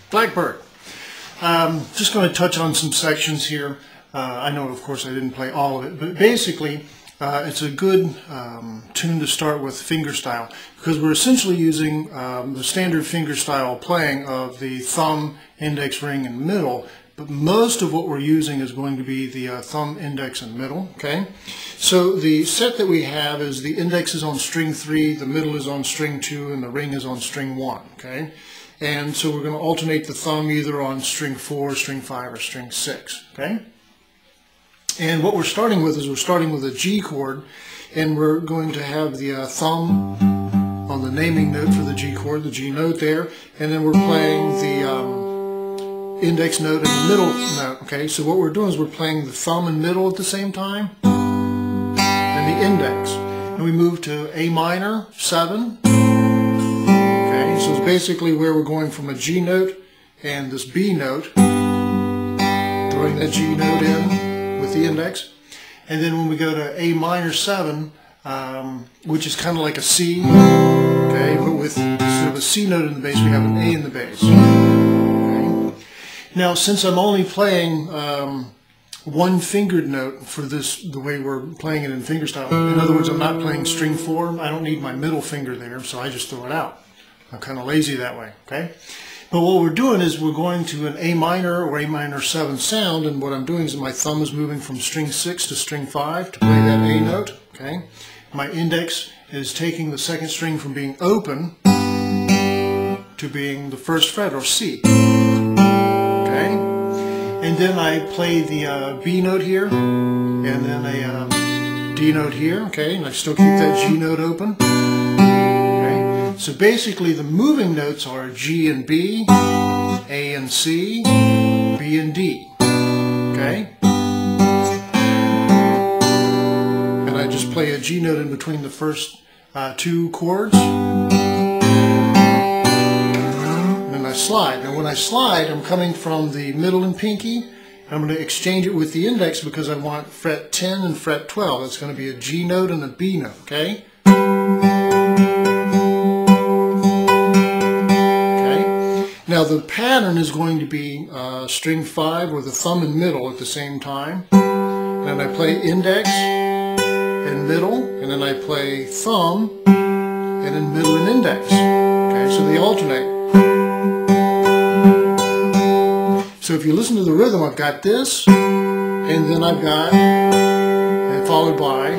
Blackbird. Just going to touch on some sections here. I know, of course, I didn't play all of it, but basically it's a good tune to start with fingerstyle, because we're essentially using the standard fingerstyle playing of the thumb, index, ring, and middle, but most of what we're using is going to be the thumb, index, and middle. Okay, so the set that we have is the index is on string 3, the middle is on string 2, and the ring is on string 1. Okay, and so we're going to alternate the thumb either on string 4, string 5, or string 6. Okay, and what we're starting with is we're starting with a G chord, and we're going to have the thumb on the naming note for the G chord, the G note there, and then we're playing the index note and the middle note. Okay, so what we're doing is we're playing the thumb and middle at the same time, and the index, and we move to A minor 7. Okay, so it's basically where we're going from a G note and this B note, throwing that G note in with the index, and then when we go to A minor 7, which is kind of like a C, okay, but with instead of a C note in the bass, we have an A in the bass. Now, since I'm only playing one fingered note for this, the way we're playing it in fingerstyle, in other words, I'm not playing string 4, I don't need my middle finger there, so I just throw it out. I'm kind of lazy that way, okay? But what we're doing is we're going to an A minor or A minor 7 sound, and what I'm doing is my thumb is moving from string 6 to string 5 to play that A note, okay? My index is taking the second string from being open to being the first fret, or C. Okay, and then I play the B note here, and then a D note here, okay, and I still keep that G note open. Okay, so basically the moving notes are G and B, A and C, B and D, okay, and I just play a G note in between the first two chords. Slide. Now when I slide, I'm coming from the middle and pinky. I'm going to exchange it with the index because I want fret 10 and fret 12. That's going to be a G note and a B note, okay? Okay. Now the pattern is going to be string 5 with the thumb and middle at the same time. And then I play index and middle, and then I play thumb, and then middle and index. Okay, so they alternate. So if you listen to the rhythm, I've got this, and then I've got, and followed by,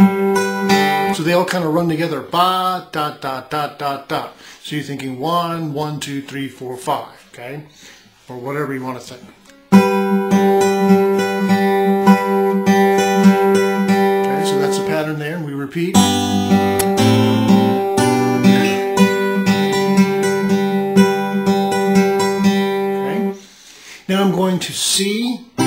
so they all kind of run together, ba, dot, dot, dot, dot, dot. So you're thinking 1, 1, 2, 3, 4, 5, okay? Or whatever you want to think. Okay, so that's the pattern there, and we repeat. Now I'm going to C, okay,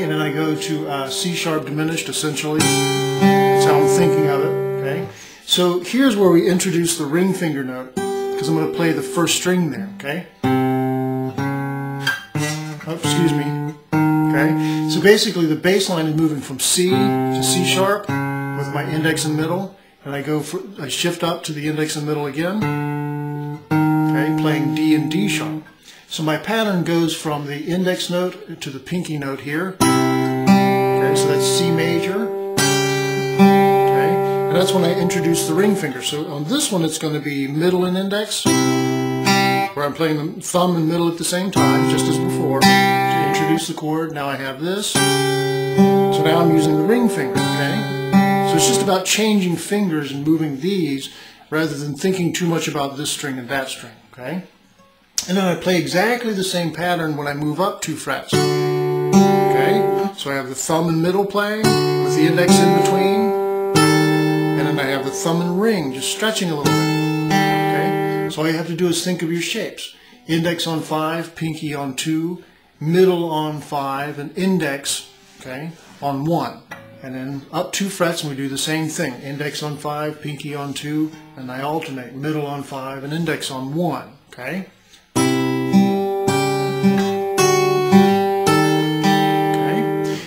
and then I go to C sharp diminished, essentially. That's how I'm thinking of it, okay. So here's where we introduce the ring finger note, because I'm going to play the first string there, okay. Oh, excuse me. Okay, so basically the bass line is moving from C to C sharp with my index and middle, and I shift up to the index and middle again, okay, playing D and D sharp. So my pattern goes from the index note to the pinky note here. Okay, so that's C major. Okay, and that's when I introduce the ring finger. So on this one it's going to be middle and index, where I'm playing the thumb and middle at the same time, just as before, to introduce the chord. Now I have this. So now I'm using the ring finger, okay? So it's just about changing fingers and moving these rather than thinking too much about this string and that string, okay? And then I play exactly the same pattern when I move up 2 frets. Okay, so I have the thumb and middle playing with the index in between, and then I have the thumb and ring just stretching a little bit. Okay, so all you have to do is think of your shapes. Index on 5, pinky on 2, middle on 5, and index, okay, on 1. And then up 2 frets and we do the same thing. Index on 5, pinky on 2, and I alternate middle on 5 and index on 1. Okay.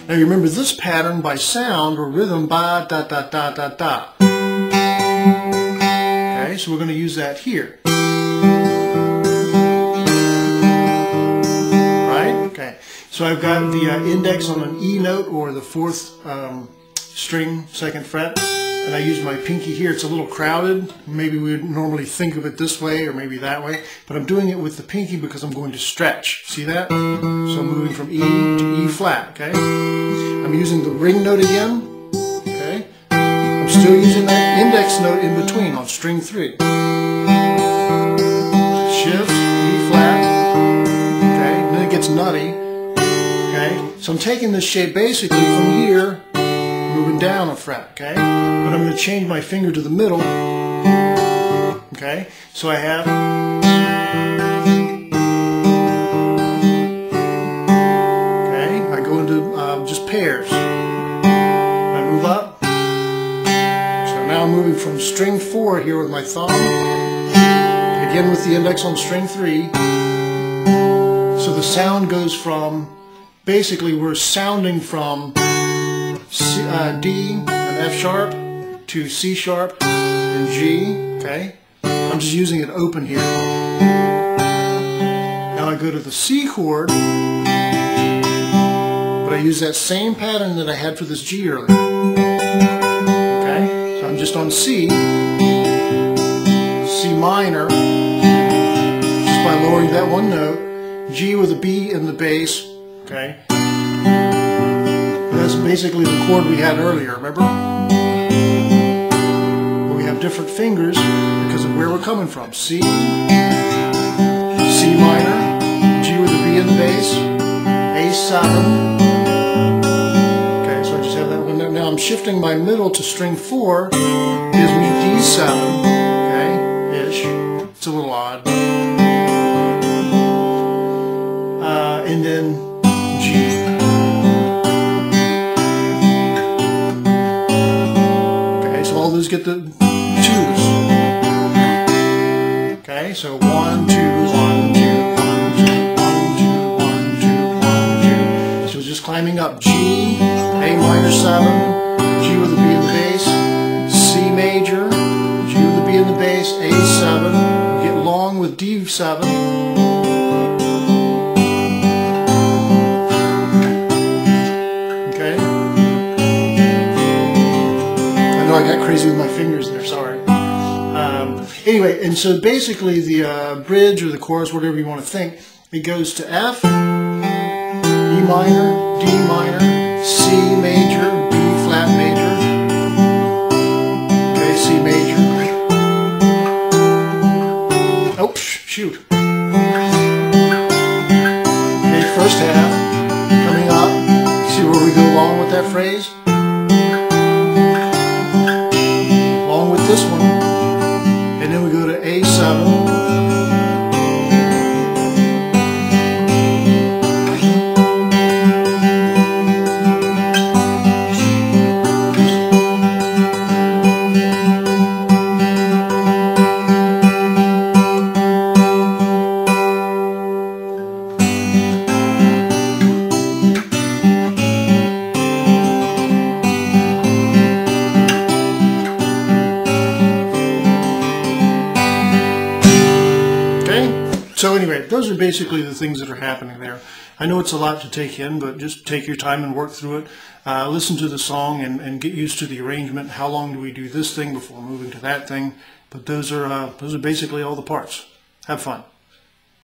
Now you remember this pattern by sound or rhythm, ba, da, da, da, da, da. Okay, so we're going to use that here. So I've got the index on an E note or the 4th string, 2nd fret, and I use my pinky here. It's a little crowded. Maybe we would normally think of it this way or maybe that way, but I'm doing it with the pinky because I'm going to stretch. See that? So I'm moving from E to E flat, okay? I'm using the ring note again, okay? I'm still using that index note in between on string 3. Shift, E flat, okay? And then it gets nutty, okay? So I'm taking this shape basically from here, moving down a fret, okay? But I'm going to change my finger to the middle, okay? So I have, okay, I go into just pairs. I move up. So now I'm moving from string 4 here with my thumb, again with the index on string 3. So the sound goes from, basically we're sounding from C, D and F sharp to C sharp and G, okay? I'm just using it open here. Now I go to the C chord, but I use that same pattern that I had for this G earlier. Okay? So I'm just on C, C minor, just by lowering that one note, G with a B in the bass, okay? That's basically the chord we had earlier, remember? But we have different fingers because of where we're coming from. C, C minor, G with a B in the bass, A7. Okay, so I just have that one. Now I'm shifting my middle to string 4, gives me D7, okay, ish. It's a little odd. And then G. All those get the 2s. Okay, so 1, 2, 1, 2, 1, 2, 1, 2, 1, 2, 1, 2. So just climbing up G, A minor 7, G with a B in the bass, C major, G with a B in the bass, A7, get long with D7. I got crazy with my fingers there, sorry. Anyway, and so basically the bridge or the chorus, whatever you want to think, it goes to F, E minor, D minor, C major, B flat major, okay, C major. Oh, shoot. Okay, first half, coming up. See where we go along with that phrase? This one, and then we go to A7. So anyway, those are basically the things that are happening there. I know it's a lot to take in, but just take your time and work through it. Listen to the song and get used to the arrangement. How long do we do this thing before moving to that thing? But those are basically all the parts. Have fun.